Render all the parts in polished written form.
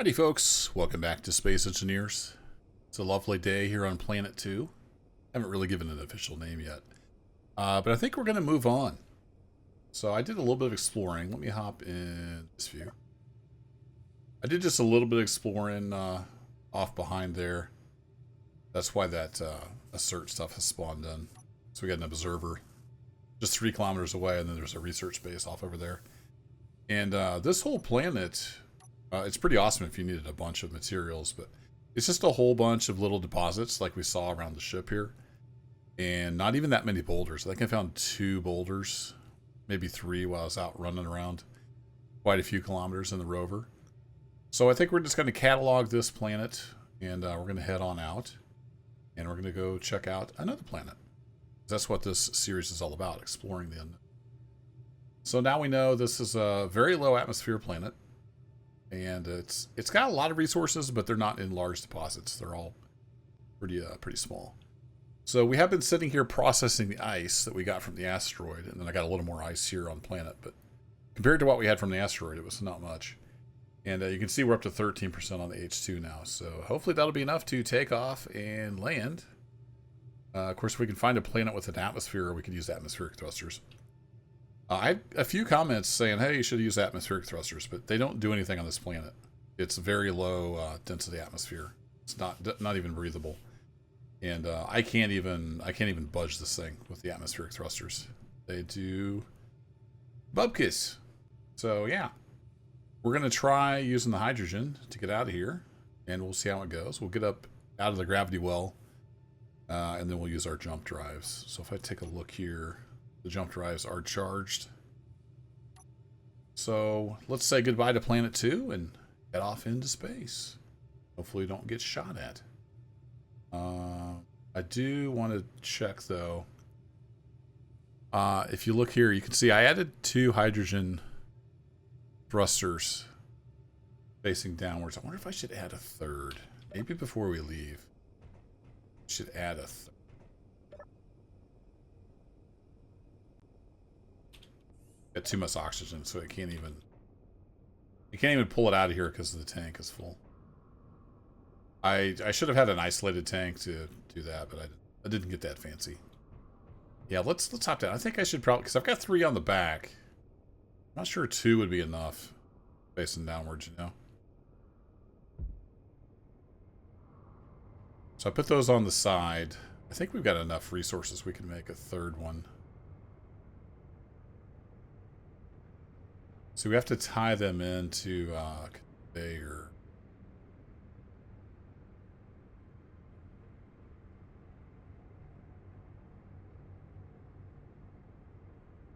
Howdy folks, welcome back to Space Engineers. It's a lovely day here on Planet 2. I haven't really given an official name yet. But I think we're going to move on. So I did a little bit of exploring. Let me hop in this view. I did just a little bit of exploring off behind there. That's why that assert stuff has spawned in. So we got an observer just 3 kilometers away, and then there's a research base off over there. And this whole planet... it's pretty awesome if you needed a bunch of materials, but it's just a whole bunch of little deposits like we saw around the ship here. And not even that many boulders. I think I found 2 boulders, maybe 3 while I was out running around quite a few kilometers in the rover. So I think we're just going to catalog this planet, and we're going to head on out. And we're going to go check out another planet. That's what this series is all about, exploring the unknown. So now we know this is a very low atmosphere planet. And it's got a lot of resources, but they're not in large deposits. They're all pretty small. So we have been sitting here processing the ice that we got from the asteroid, and then I got a little more ice here on planet. But compared to what we had from the asteroid, it was not much. And you can see we're up to 13% on the H2 now. So hopefully that'll be enough to take off and land. Of course, if we can find a planet with an atmosphere, we could use atmospheric thrusters. I had a few comments saying, hey, you should use atmospheric thrusters, but they don't do anything on this planet. It's very low density atmosphere. It's not even breathable. And I can't even budge this thing with the atmospheric thrusters. They do bubkiss. So yeah, we're going to try using the hydrogen to get out of here, and we'll see how it goes. We'll get up out of the gravity well, and then we'll use our jump drives. So if I take a look here, the jump drives are charged. So let's say goodbye to Planet 2 and head off into space. Hopefully we don't get shot at. I do want to check though. If you look here, you can see I added 2 hydrogen thrusters facing downwards. I wonder if I should add a 3rd. Maybe before we leave. I should add a 3rd. Got too much oxygen, so it can't even pull it out of here because the tank is full. I should have had an isolated tank to do that, but I didn't get that fancy. Yeah, let's hop down. I think I should probably, because I've got 3 on the back. I'm not sure 2 would be enough facing downwards, you know. So I put those on the side. I think we've got enough resources we can make a 3rd one. So we have to tie them into conveyor.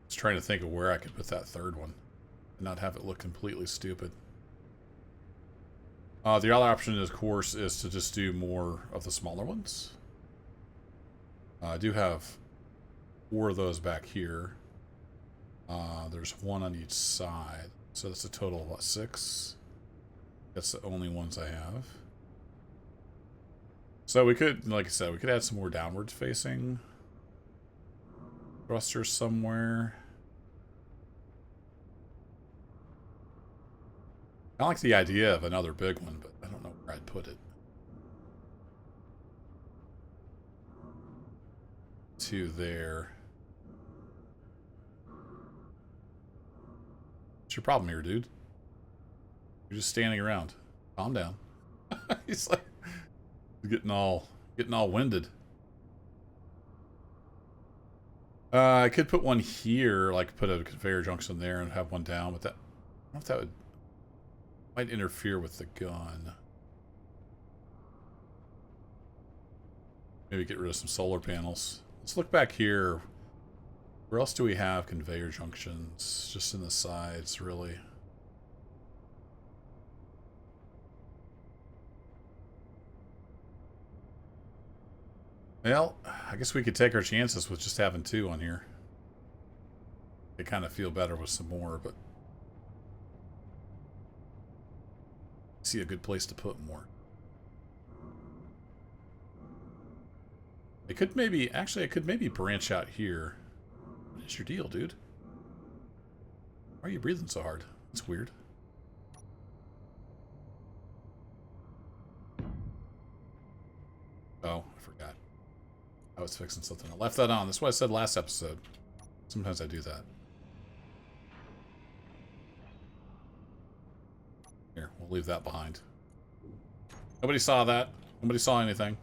Just trying to think of where I could put that 3rd one and not have it look completely stupid. The other option, of course, is to just do more of the smaller ones. I do have 4 of those back here. There's 1 on each side. So that's a total of, what, 6? That's the only ones I have. So we could, like I said, we could add some more downwards facing thrusters somewhere. I like the idea of another big one, but I don't know where I'd put it. 2 there. What's your problem here, dude? You're just standing around. Calm down. He's like getting all winded. I could put one here, like put a conveyor junction there and have one down, but that, I don't know if that might interfere with the gun. Maybe get rid of some solar panels. Let's look back here. Where else do we have conveyor junctions? Just in the sides, really. Well, I guess we could take our chances with just having 2 on here. I kind of feel better with some more, but see a good place to put more. It could maybe, actually, I could maybe branch out here. What is your deal, dude? Why are you breathing so hard? That's weird. Oh, I forgot. I was fixing something. I left that on. That's what I said last episode. Sometimes I do that. Here, we'll leave that behind. Nobody saw that. Nobody saw anything.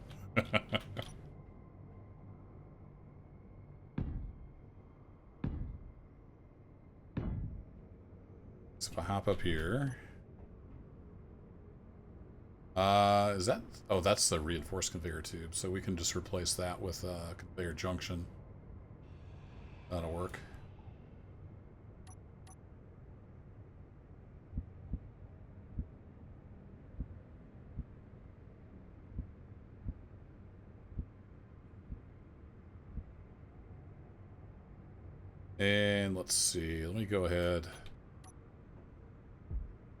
So if I hop up here... is that... Oh, that's the reinforced conveyor tube. So we can just replace that with a conveyor junction. That'll work. And let's see. Let me go ahead.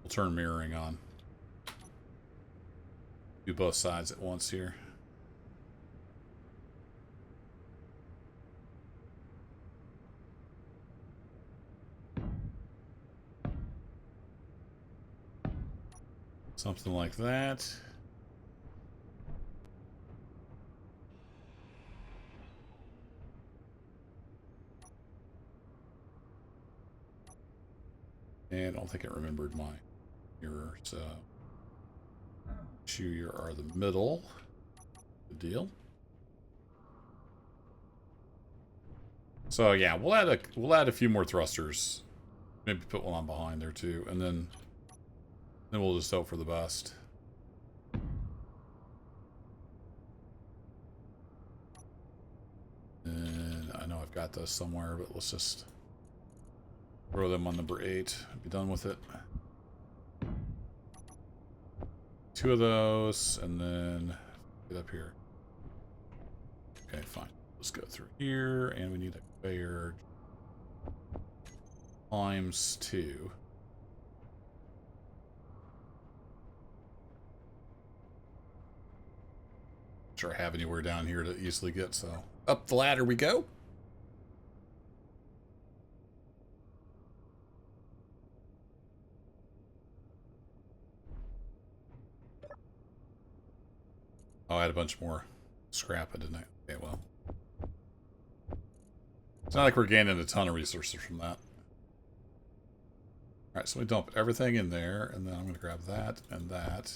We'll turn mirroring on. Do both sides at once here. Something like that. And I don't think it remembered my mirror, so you are the middle. Good deal. So yeah, we'll add a few more thrusters. Maybe put one on behind there too, and then we'll just hope for the best. And I know I've got those somewhere, but let's just throw them on number 8. Be done with it. 2 of those, and then get up here. Okay, fine. Let's go through here, and we need a conveyor times 2. Sure I have anywhere down here to easily get, so up the ladder we go. Oh, I had a bunch more scrap, didn't I? Okay, well. It's not like we're gaining a ton of resources from that. Alright, so we dump everything in there, and then I'm going to grab that and that.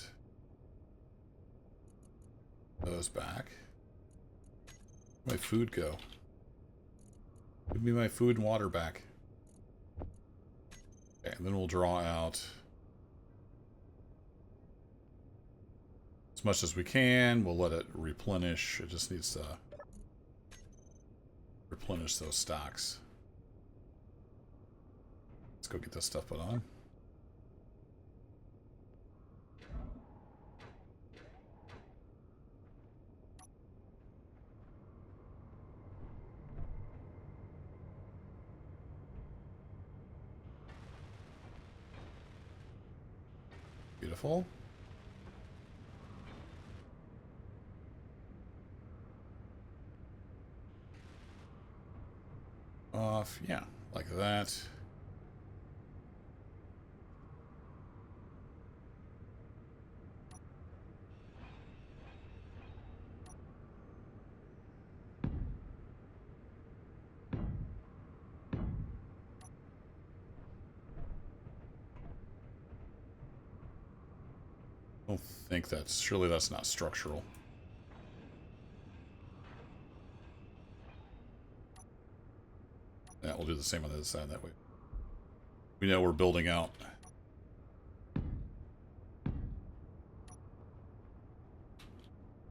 Those back. Where'd my food go? Give me my food and water back. Okay, and then we'll draw out as much as we can. We'll let it replenish. It just needs to replenish those stocks. Let's go get this stuff put on. Beautiful. Off, yeah, like that. I don't think that's, surely that's not structural. Yeah, we'll do the same on the other side that way. We know we're building out.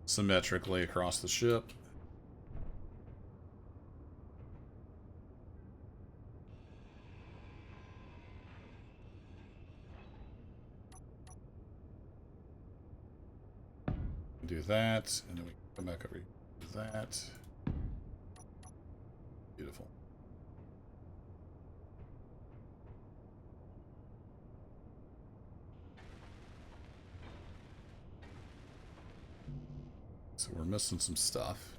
Symmetrically across the ship. Do that, and then we come back over here. Do that. Beautiful. So we're missing some stuff.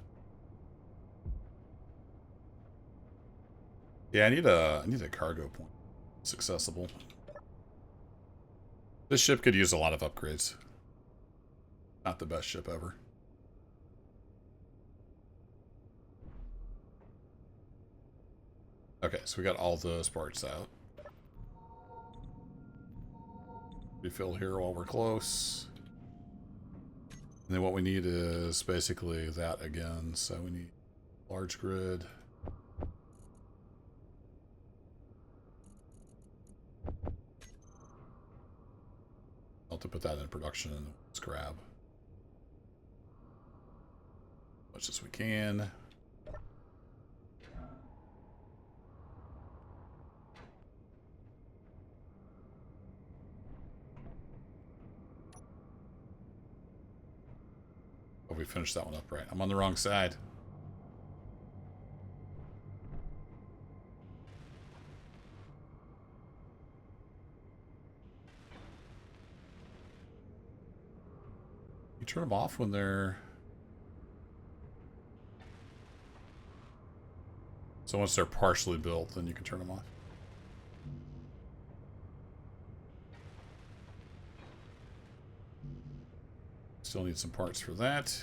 Yeah, I need a cargo point. It's accessible. This ship could use a lot of upgrades. Not the best ship ever. Okay, so we got all those parts out. Refill here while we're close. And then what we need is basically that again. So we need large grid. I'll have to put that in production and let's grab as much as we can. Oh, we finished that one up right. I'm on the wrong side. You turn them off when they're... So once they're partially built, then you can turn them off. Still need some parts for that.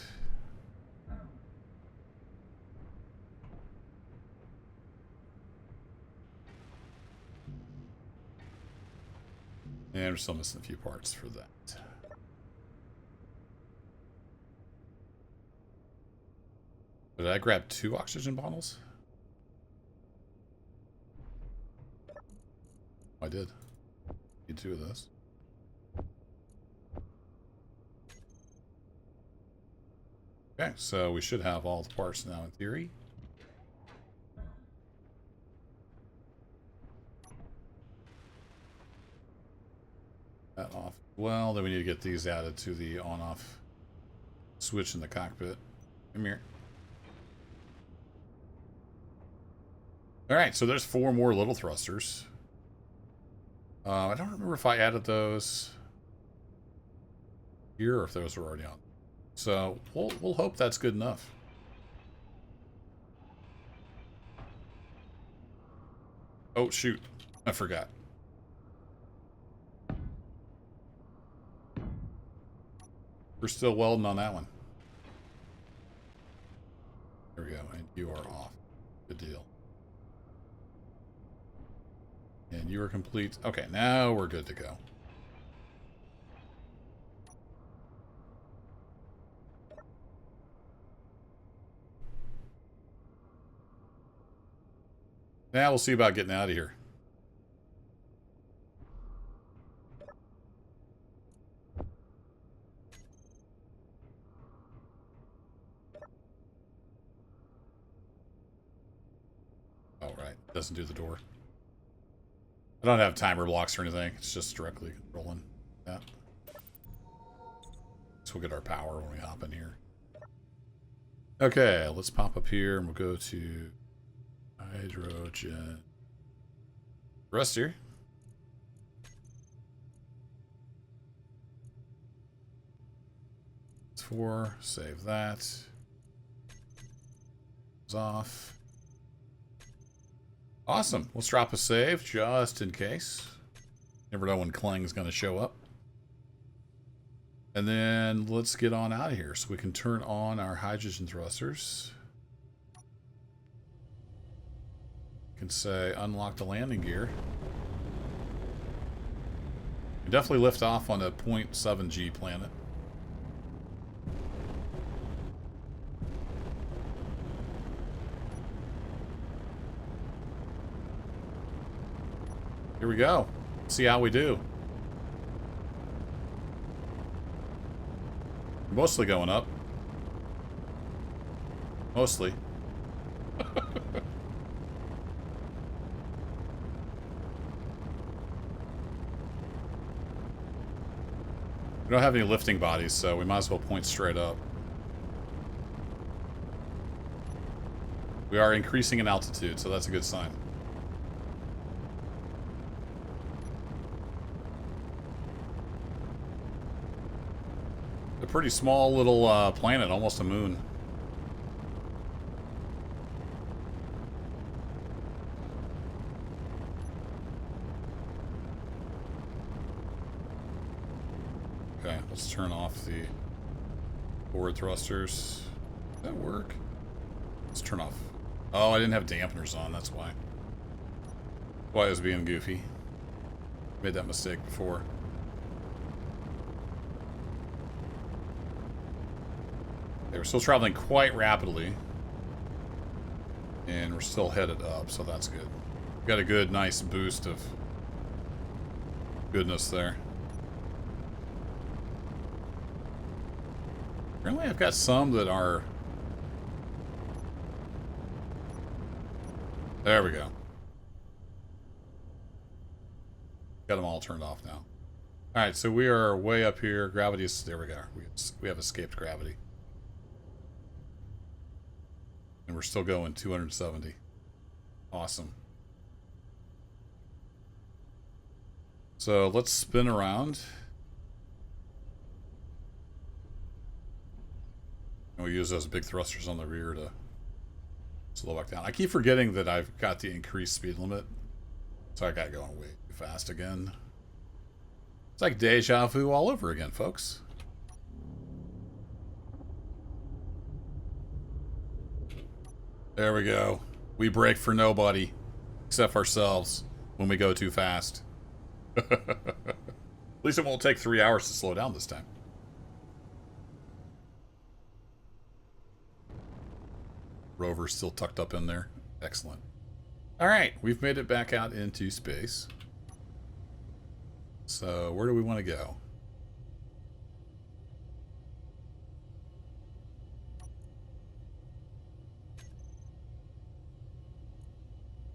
And we're still missing a few parts for that. Did I grab 2 oxygen bottles? I did. Need 2 of those. Okay, so we should have all the parts now in theory. That off. Well, then we need to get these added to the on-off switch in the cockpit. Come here. Alright, so there's 4 more little thrusters. I don't remember if I added those here or if those were already on. So we'll hope that's good enough. Oh shoot, I forgot. We're still welding on that one. There we go, and you are off. Good deal. And you are complete. Okay, now we're good to go. Now we'll see about getting out of here. Oh, right. Doesn't do the door. I don't have timer blocks or anything. It's just directly controlling that. So we'll get our power when we hop in here. Okay, let's pop up here and we'll go to hydrogen. Rest here. It's 4. Save that. It's off. Awesome. Let's drop a save just in case. Never know when Kling's going to show up. And then let's get on out of here so we can turn on our hydrogen thrusters. You can say unlock the landing gear. You definitely lift off on a 0.7G planet. Here we go. See how we do. Mostly going up. Mostly. We don't have any lifting bodies, so we might as well point straight up. We are increasing in altitude, so that's a good sign. A pretty small little planet, almost a moon. Okay, let's turn off the forward thrusters. Does that work? Let's turn off. Oh, I didn't have dampeners on, that's why. Why I was being goofy. Made that mistake before. Okay, we're still traveling quite rapidly. And we're still headed up, so that's good. Got a good, nice boost of goodness there. Apparently I've got some that are... There we go. Got them all turned off now. Alright, so we are way up here. Gravity is... There we go. We have escaped gravity. And we're still going 270. Awesome. So let's spin around. And we use those big thrusters on the rear to slow back down. I keep forgetting that I've got the increased speed limit. So I got going way too fast again. It's like deja vu all over again, folks. There we go. We brake for nobody except ourselves when we go too fast. At least it won't take 3 hours to slow down this time. Rover's still tucked up in there. Excellent. Alright, we've made it back out into space. So, where do we want to go?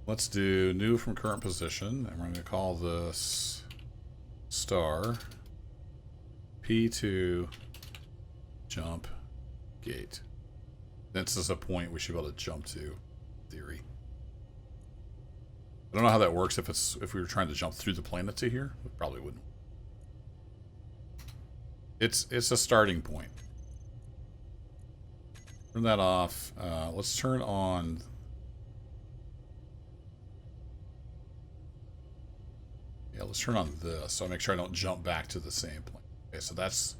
Let's do new from current position, and we're going to call this star P2 jump gate. This is a point we should be able to jump to, in theory. I don't know how that works if we were trying to jump through the planet to here. We probably wouldn't. It's a starting point. Turn that off. Let's turn on. Yeah, let's turn on this so I make sure I don't jump back to the same plane. Okay, so that's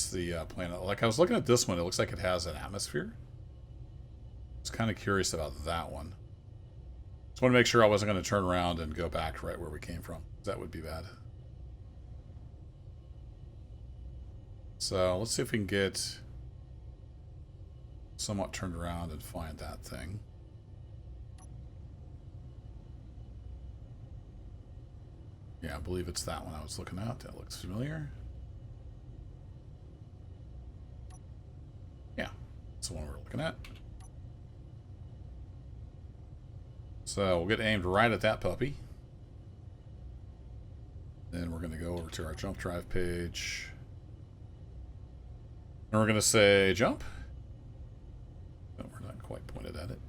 the planet. Like I was looking at this one, it looks like it has an atmosphere. I was kind of curious about that one. Just want to make sure I wasn't going to turn around and go back right where we came from. That would be bad. So let's see if we can get somewhat turned around and find that thing. Yeah, I believe it's that one I was looking at. That looks familiar. Yeah, that's the one we're looking at. So we'll get aimed right at that puppy. Then we're going to go over to our jump drive page. And we're going to say jump. No, we're not quite pointed at it.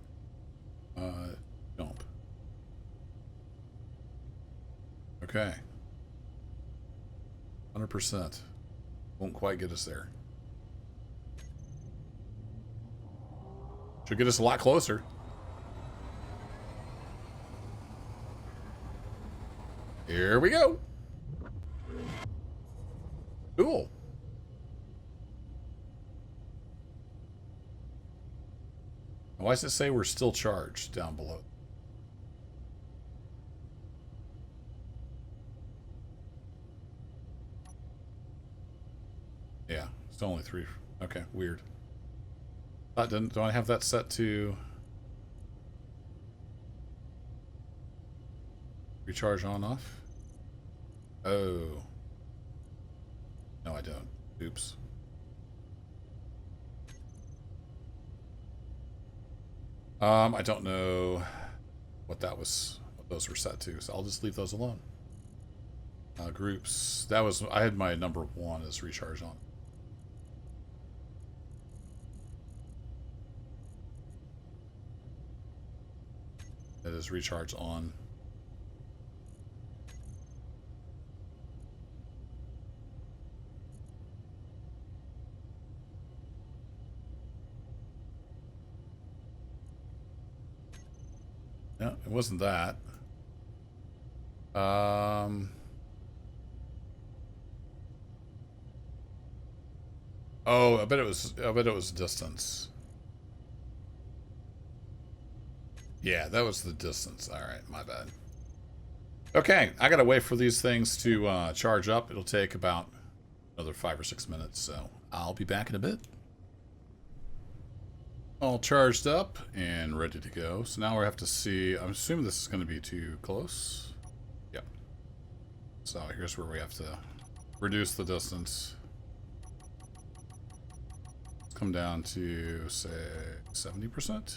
Jump. Okay. 100%. Won't quite get us there. Should get us a lot closer. Here we go. Cool. Why does it say we're still charged down below? Yeah, it's only 3. Okay, weird. Do I have that set to recharge on off? Oh. No, I don't. Oops. I don't know what those were set to, so I'll just leave those alone. Groups. I had my number 1 as recharge on. That is recharge on. No, it wasn't that. Oh, I bet it was distance. Yeah, that was the distance. All right, my bad. Okay, I gotta wait for these things to charge up. It'll take about another 5 or 6 minutes, so I'll be back in a bit. All charged up and ready to go. So now we have to see. I'm assuming this is going to be too close. Yep. So here's where we have to reduce the distance. Let's come down to, say, 70%.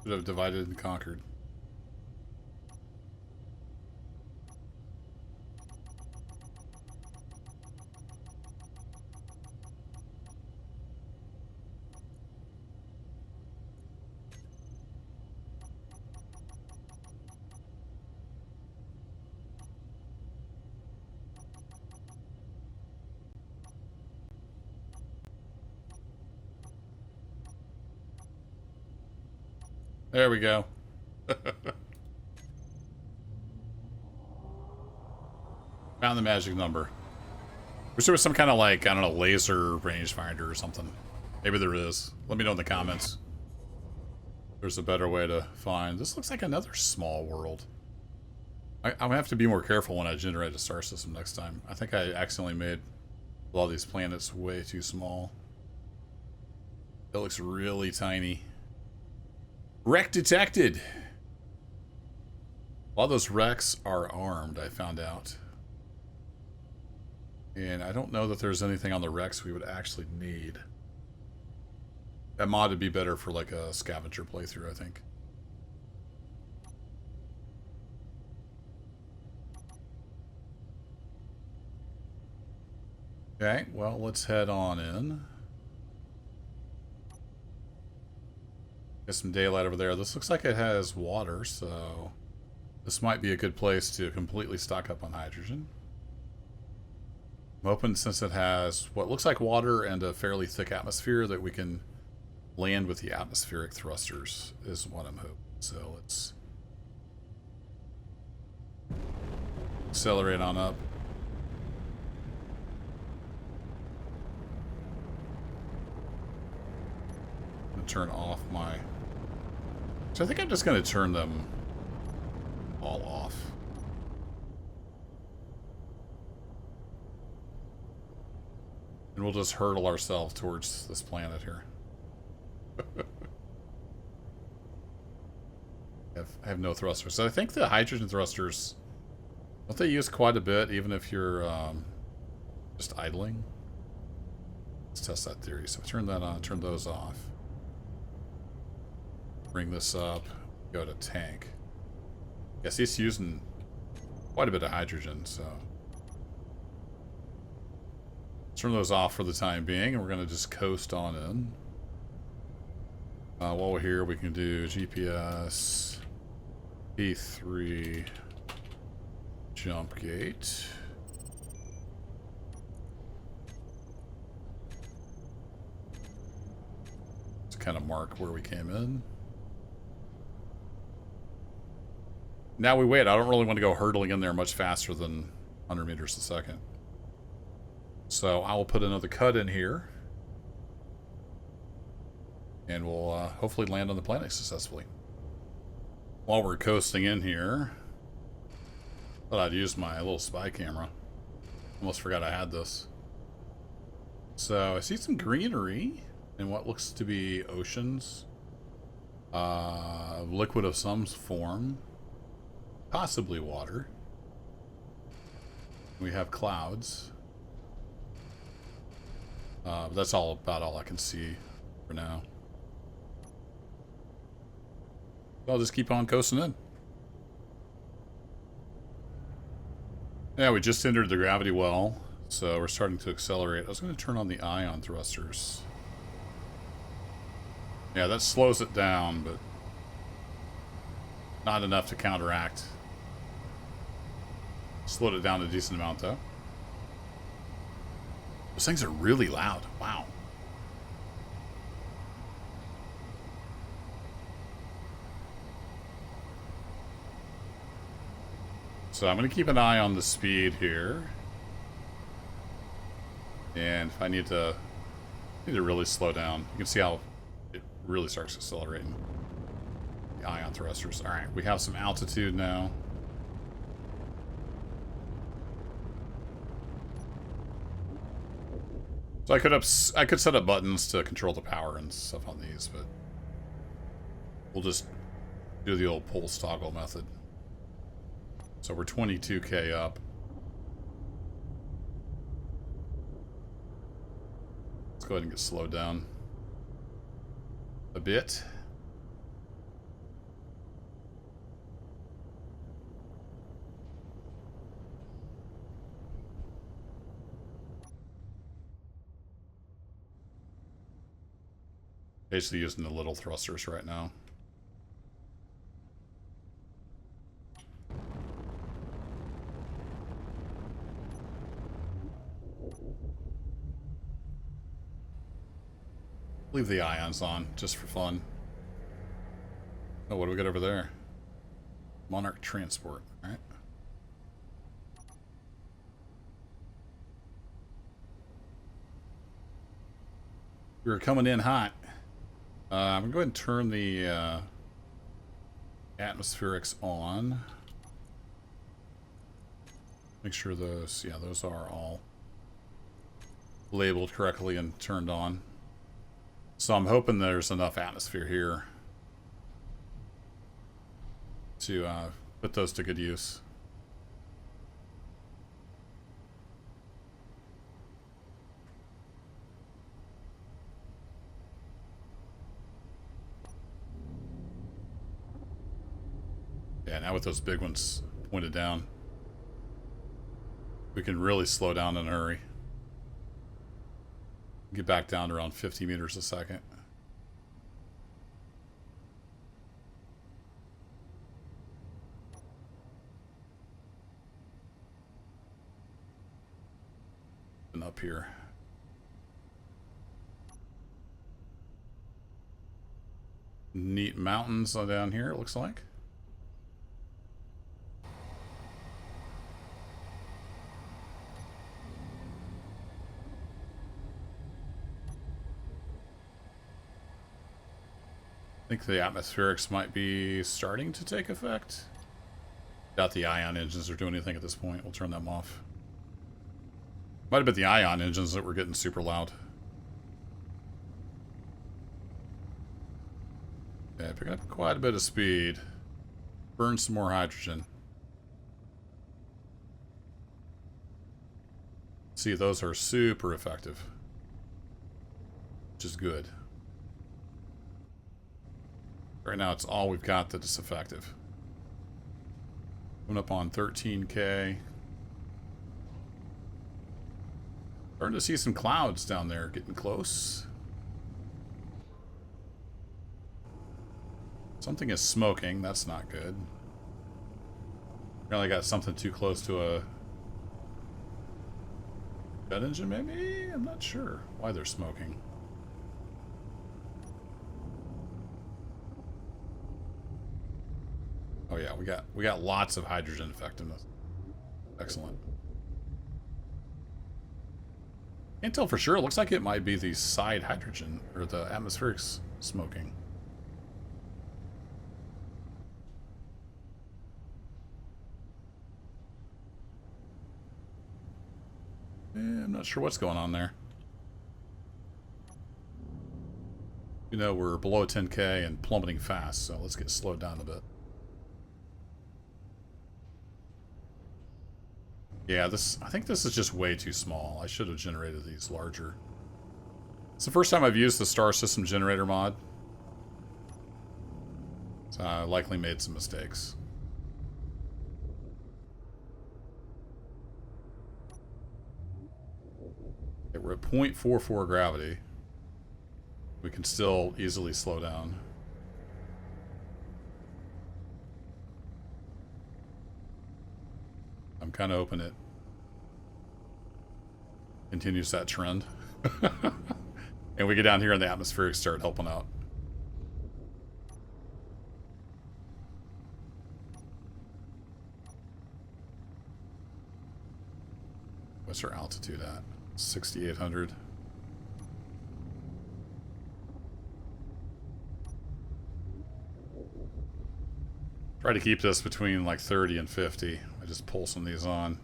Should have divided and conquered. There we go. Found the magic number. Wish there was some kind of, like, I don't know, laser rangefinder or something. Maybe there is. Let me know in the comments. There's a better way to find. This looks like another small world. I'm going to have to be more careful when I generate a star system next time. I think I accidentally made a lot of these planets way too small. It looks really tiny. Wreck detected. A lot of those wrecks are armed, I found out. And I don't know that there's anything on the wrecks we would actually need. That mod would be better for like a scavenger playthrough, I think. Okay, well, let's head on in. Get some daylight over there. This looks like it has water, so this might be a good place to completely stock up on hydrogen. I'm hoping, since it has what looks like water and a fairly thick atmosphere, that we can land with the atmospheric thrusters, is what I'm hoping. So let's accelerate on up. I'm going to turn off my... So I think I'm just going to turn them all off. And we'll just hurtle ourselves towards this planet here. I have no thrusters. So I think the hydrogen thrusters, don't they use quite a bit, even if you're just idling? Let's test that theory. So turn that on, turn those off. Bring this up, go to tank. Yes, he's using quite a bit of hydrogen, so turn those off for the time being, and we're going to just coast on in. While we're here, we can do GPS, P3, jump gate. To kind of mark where we came in. Now we wait. I don't really want to go hurtling in there much faster than 100 meters a second. So I will put another cut in here. And we'll hopefully land on the planet successfully. While we're coasting in here, thought I'd use my little spy camera. Almost forgot I had this. So I see some greenery in what looks to be oceans. Liquid of some form. Possibly water. We have clouds. But that's about all I can see for now. I'll just keep on coasting in. Yeah, we just entered the gravity well, so we're starting to accelerate. I was going to turn on the ion thrusters. Yeah, that slows it down, but not enough to counteract. Slowed it down a decent amount, though. Those things are really loud. Wow. So I'm going to keep an eye on the speed here. And if I need to really slow down. You can see how it really starts accelerating. The ion thrusters. Alright, we have some altitude now. So I could set up buttons to control the power and stuff on these, but we'll just do the old pulse toggle method. So we're 22K up. Let's go ahead and get slowed down a bit. Basically using the little thrusters right now. Leave the ions on, just for fun. Oh, what do we got over there? Monarch transport, alright. We're coming in hot. I'm going to go ahead and turn the atmospherics on. Make sure those, yeah, those are all labeled correctly and turned on. So I'm hoping there's enough atmosphere here to put those to good use. Yeah, now with those big ones pointed down, we can really slow down in a hurry. Get back down to around 50 meters a second. And up here. Neat mountains down here, it looks like. I think the atmospherics might be starting to take effect. Doubt the ion engines are doing anything at this point. We'll turn them off. Might have been the ion engines that were getting super loud. Yeah, picking up quite a bit of speed. Burn some more hydrogen. See, those are super effective. Which is good. Right now, it's all we've got that is effective. Coming up on 13K. Starting to see some clouds down there getting close. Something is smoking. That's not good. Apparently got something too close to a jet engine, maybe? I'm not sure why they're smoking. Oh yeah, we got lots of hydrogen effectiveness. Excellent. Can't tell for sure. It looks like it might be the side hydrogen or the atmospheric smoking. I'm not sure what's going on there. You know, we're below 10K and plummeting fast, so let's get slowed down a bit. Yeah, I think this is just way too small. I should have generated these larger. It's the first time I've used the Star System Generator mod. So I likely made some mistakes. Okay, we're at 0.44 gravity. We can still easily slow down. I'm kind of hoping it continues that trend. And we get down here and the atmospherics start helping out. What's our altitude at? 6,800. Try to keep this between like 30 and 50. I just pull some of these on.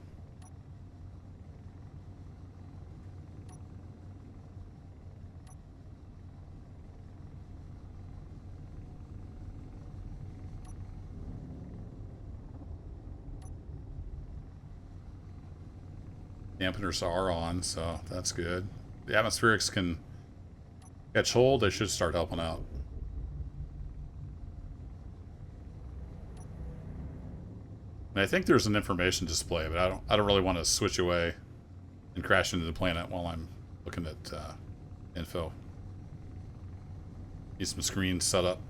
Dampeners are on, so that's good. The atmospherics can catch hold. They should start helping out. And I think there's an information display, but I don't really want to switch away and crash into the planet while I'm looking at info. Need some screens set up.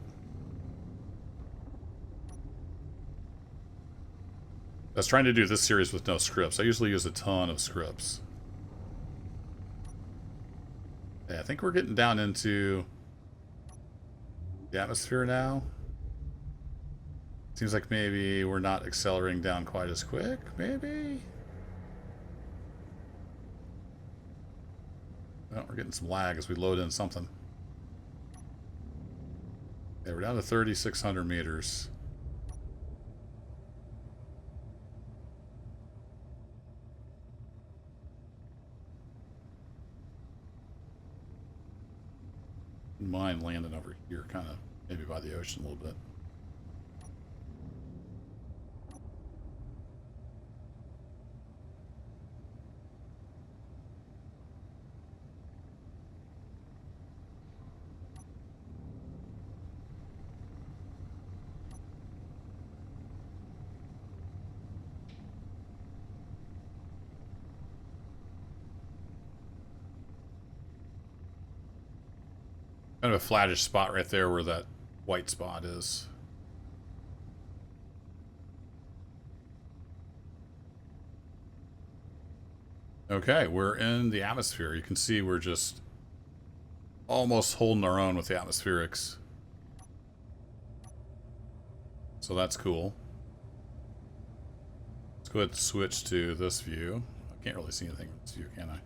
I was trying to do this series with no scripts. I usually use a ton of scripts. Yeah, I think we're getting down into the atmosphere now. Seems like maybe we're not accelerating down quite as quick, maybe? Well, we're getting some lag as we load in something. Yeah, we're down to 3,600 meters. Mine landing over here, kind of maybe by the ocean a little bit. Kind of a flattish spot right there where that white spot is. Okay, we're in the atmosphere. You can see we're just almost holding our own with the atmospherics. So that's cool. Let's go ahead and switch to this view. I can't really see anything in this view, can I?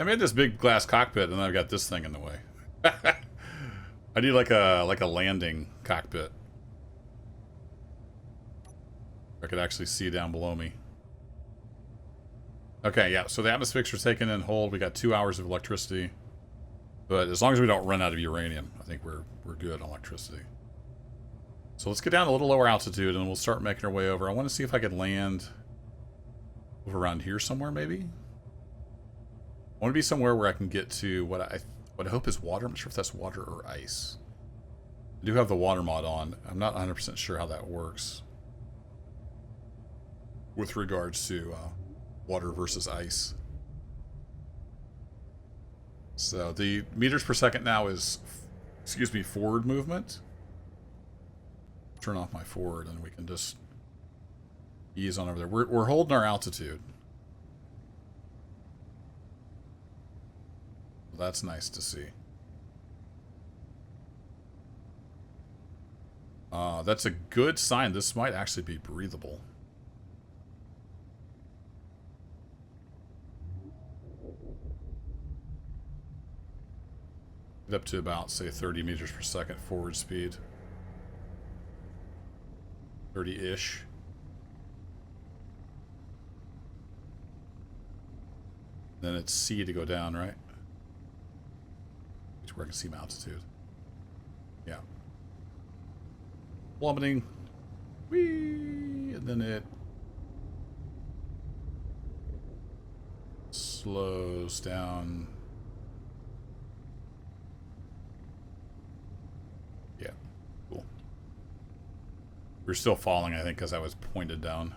I made this big glass cockpit and then I've got this thing in the way. I need like a landing cockpit. I could actually see down below me. Okay, yeah, so the atmospherics are taken in hold. We got 2 hours of electricity. But as long as we don't run out of uranium, I think we're good on electricity. So let's get down a little lower altitude and we'll start making our way over. I want to see if I can land over around here somewhere, maybe. I want to be somewhere where I can get to what I hope is water. I'm not sure if that's water or ice. I do have the water mod on. I'm not 100% sure how that works with regards to water versus ice. So the meters per second now is, excuse me, forward movement. Turn off my forward and we can just ease on over there. We're holding our altitude. That's nice to see. That's a good sign. This might actually be breathable. Get up to about, say, 30 meters per second forward speed. 30-ish. Then it's C to go down, right? Where I can see my altitude. Yeah. Plummeting. Whee! And then it slows down. Yeah. Cool. We're still falling, I think, because I was pointed down.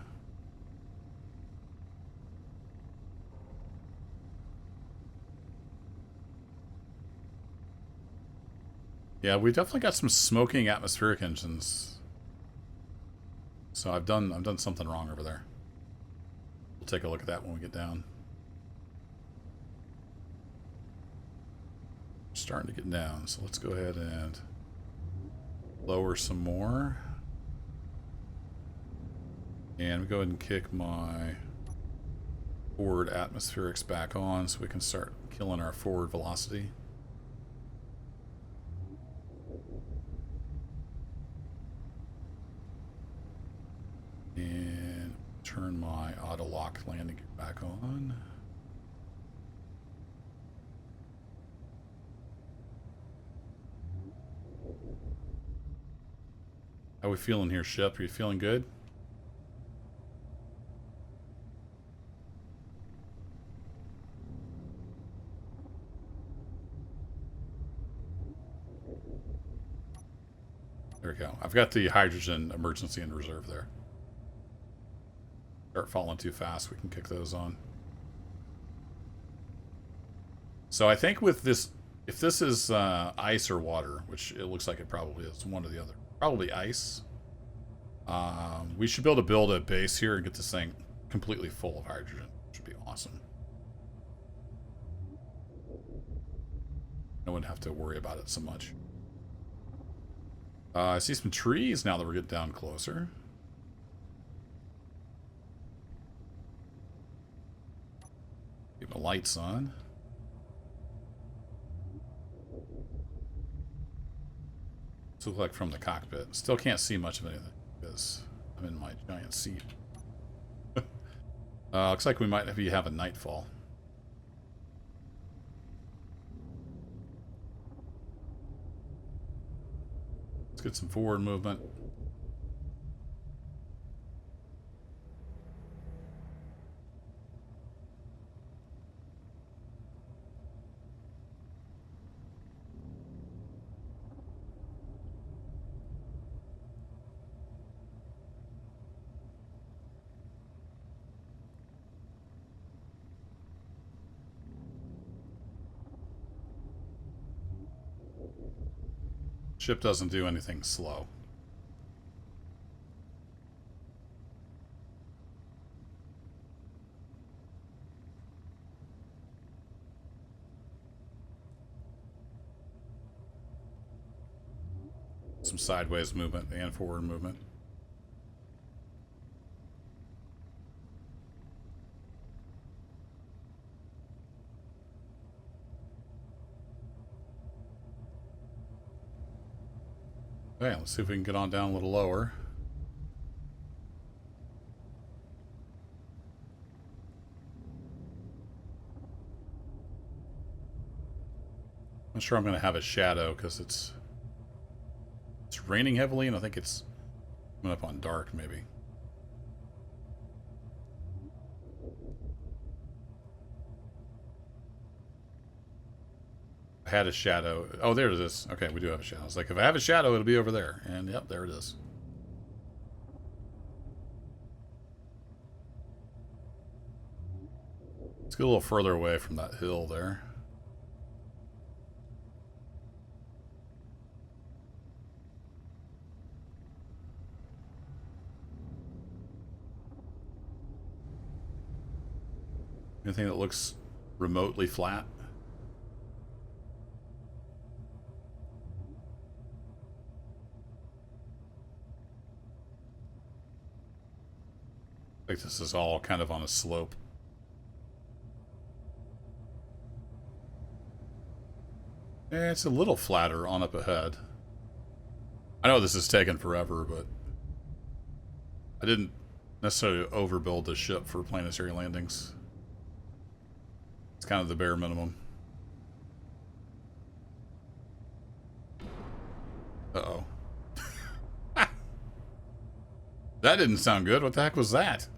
Yeah, we definitely got some smoking atmospheric engines. So I've done something wrong over there. We'll take a look at that when we get down. Starting to get down, so let's go ahead and lower some more. And we go ahead and kick my forward atmospherics back on so we can start killing our forward velocity. Turn my auto lock landing gear back on. How we feeling here, ship? Are you feeling good? There we go. I've got the hydrogen emergency in reserve there. Start falling too fast, we can kick those on. So I think with this, if this is ice or water, which it looks like it probably is, one or the other. Probably ice. We should be able to build a base here and get this thing completely full of hydrogen, which would be awesome. I wouldn't have to worry about it so much. I see some trees now that we're getting down closer. Keep the lights on. This looks like from the cockpit. Still can't see much of anything because I'm in my giant seat. Looks like we might have a nightfall. Let's get some forward movement. Ship doesn't do anything slow. Some sideways movement and forward movement. Okay, let's see if we can get on down a little lower. I'm sure I'm going to have a shadow because it's raining heavily, and I think it's coming up on dark, maybe. I had a shadow. Oh, there it is. Okay, we do have a shadow. It's like, if I have a shadow, it'll be over there. And, yep, there it is. Let's get a little further away from that hill there. Anything that looks remotely flat? I think this is all kind of on a slope. It's a little flatter on up ahead. I know this is taking forever, but I didn't necessarily overbuild the ship for planetary landings. It's kind of the bare minimum. Uh-oh. That didn't sound good. What the heck was that?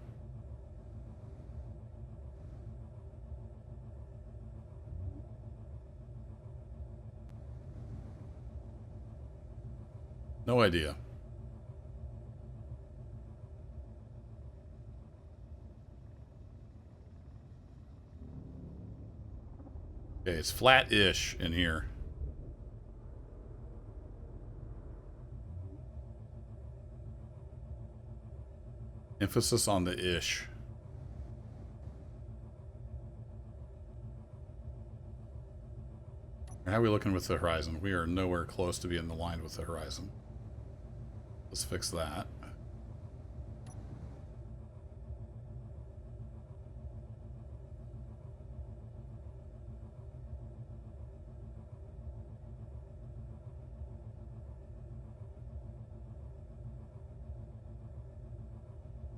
No idea. Okay, it's flat-ish in here. Emphasis on the ish. How are we looking with the horizon? We are nowhere close to being aligned with the horizon. Let's fix that.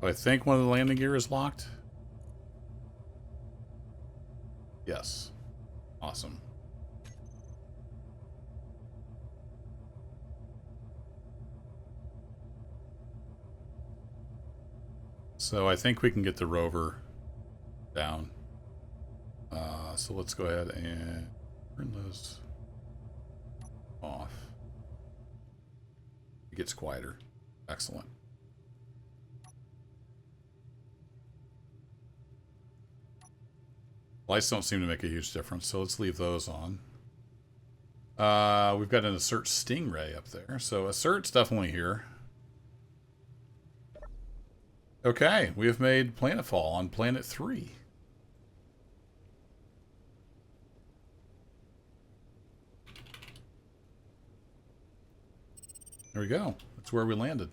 I think one of the landing gear is locked. Yes. Awesome. So I think we can get the rover down. So let's go ahead and turn those off. It gets quieter. Excellent. Lights don't seem to make a huge difference, so let's leave those on. We've got an assert stingray up there, so assert's definitely here. Okay, we have made planetfall on planet 3. There we go. That's where we landed.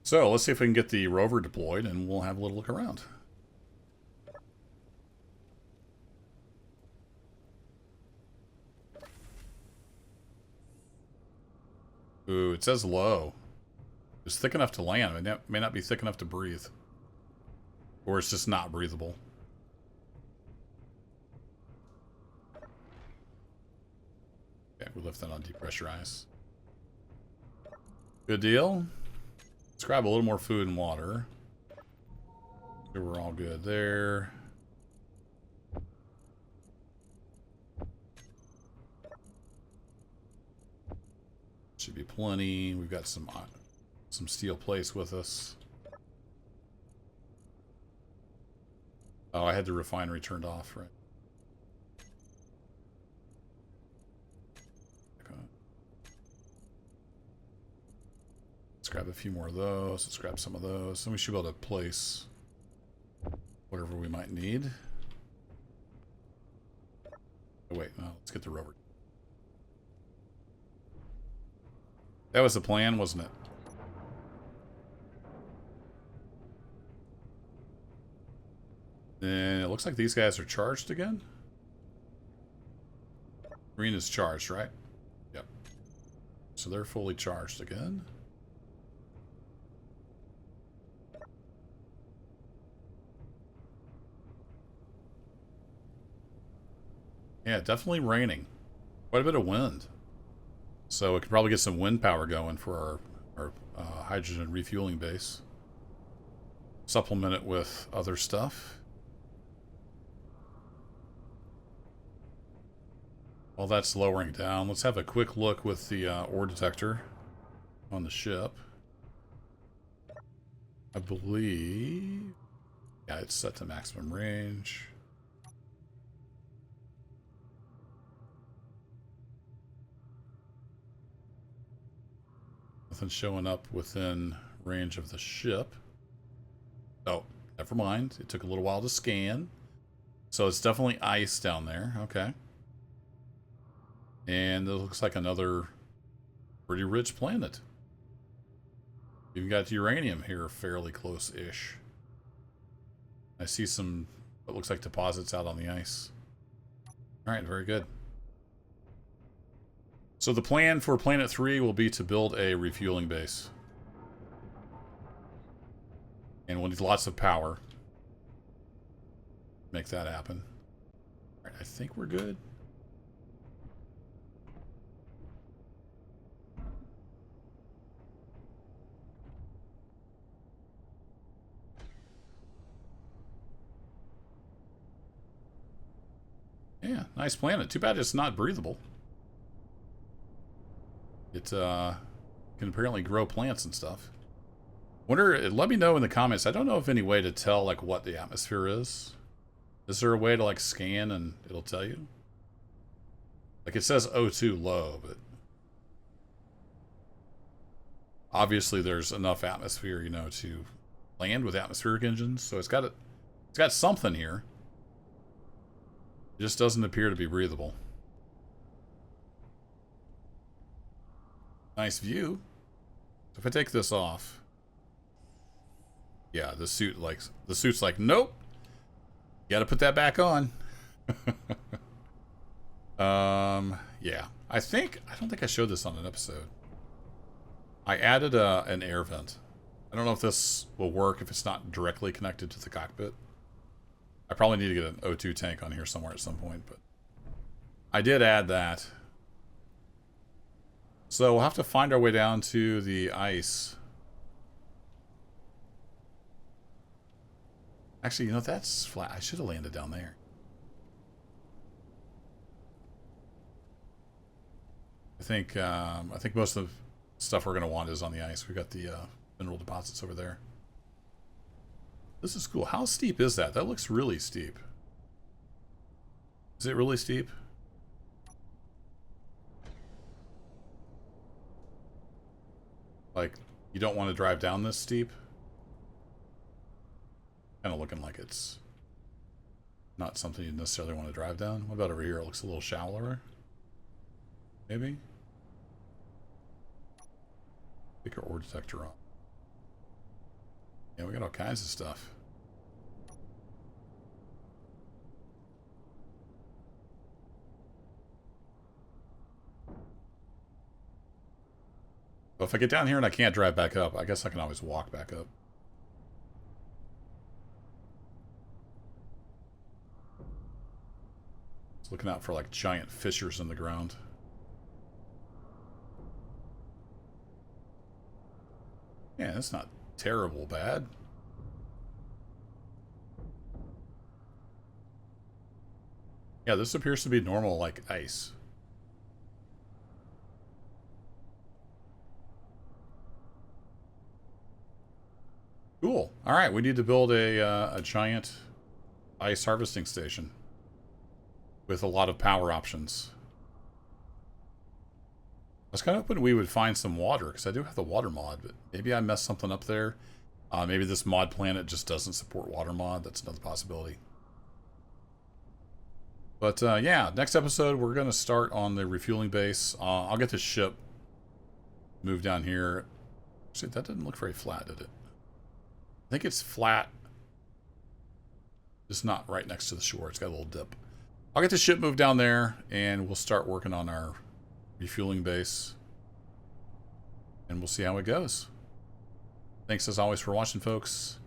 So let's see if we can get the rover deployed and we'll have a little look around. Ooh, it says low. It's thick enough to land. It may not be thick enough to breathe. Or it's just not breathable. Okay, we left that on depressurize. Good deal. Let's grab a little more food and water. So we're all good there. Should be plenty. We've got some steel plates with us. Oh, I had the refinery turned off, right? Okay. Let's grab a few more of those. Let's grab some of those. And we should be able to place whatever we might need. Oh, wait, no, let's get the rover. That was the plan, wasn't it? And it looks like these guys are charged again. Green is charged, right? Yep. So they're fully charged again. Yeah, definitely raining. Quite a bit of wind. So we could probably get some wind power going for our hydrogen refueling base. Supplement it with other stuff. While that's lowering down, let's have a quick look with the ore detector on the ship. I believe... yeah, it's set to maximum range. Nothing showing up within range of the ship. Oh, never mind. It took a little while to scan. So it's definitely ice down there. Okay. And it looks like another pretty rich planet. You've got uranium here fairly close-ish. I see some, what looks like deposits out on the ice. Alright, very good. So the plan for Planet 3 will be to build a refueling base. And we'll need lots of power. Make that happen. Alright, I think we're good. Yeah, nice planet. Too bad it's not breathable. It can apparently grow plants and stuff. Wonder, let me know in the comments. I don't know of any way to tell like what the atmosphere is. Is there a way to like scan and it'll tell you? Like it says O2 low, but obviously there's enough atmosphere, you know, to land with atmospheric engines. So it's got something here. It just doesn't appear to be breathable. Nice view. If I take this off, yeah, the suit's like, nope. You got to put that back on. Yeah. I don't think I showed this on an episode. I added an air vent. I don't know if this will work if it's not directly connected to the cockpit. I probably need to get an O2 tank on here somewhere at some point, but I did add that. So we'll have to find our way down to the ice. Actually, you know, that's flat. I should have landed down there. I think most of the stuff we're going to want is on the ice. We got the mineral deposits over there. This is cool. How steep is that? That looks really steep. Is it really steep? Like, you don't want to drive down this steep? Kind of looking like it's not something you necessarily want to drive down. What about over here? It looks a little shallower. Maybe? Pick our ore detector on. Yeah, we got all kinds of stuff. Well, if I get down here and I can't drive back up, I guess I can always walk back up. Just looking out for like giant fissures in the ground. Yeah, that's not terrible bad. Yeah, this appears to be normal, like ice. Cool. All right, we need to build a giant ice harvesting station with a lot of power options. I was kind of hoping we would find some water, because I do have the water mod, but maybe I messed something up there. Maybe this mod planet just doesn't support water mod. That's another possibility. But yeah, next episode we're going to start on the refueling base. I'll get the ship moved down here. Actually, that didn't look very flat, did it? I think it's flat. Just not right next to the shore. It's got a little dip. I'll get the ship moved down there, and we'll start working on our refueling base. And we'll see how it goes. Thanks as always for watching, folks.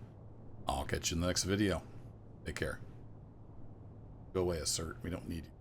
I'll catch you in the next video. Take care. Go away, assert. We don't need you.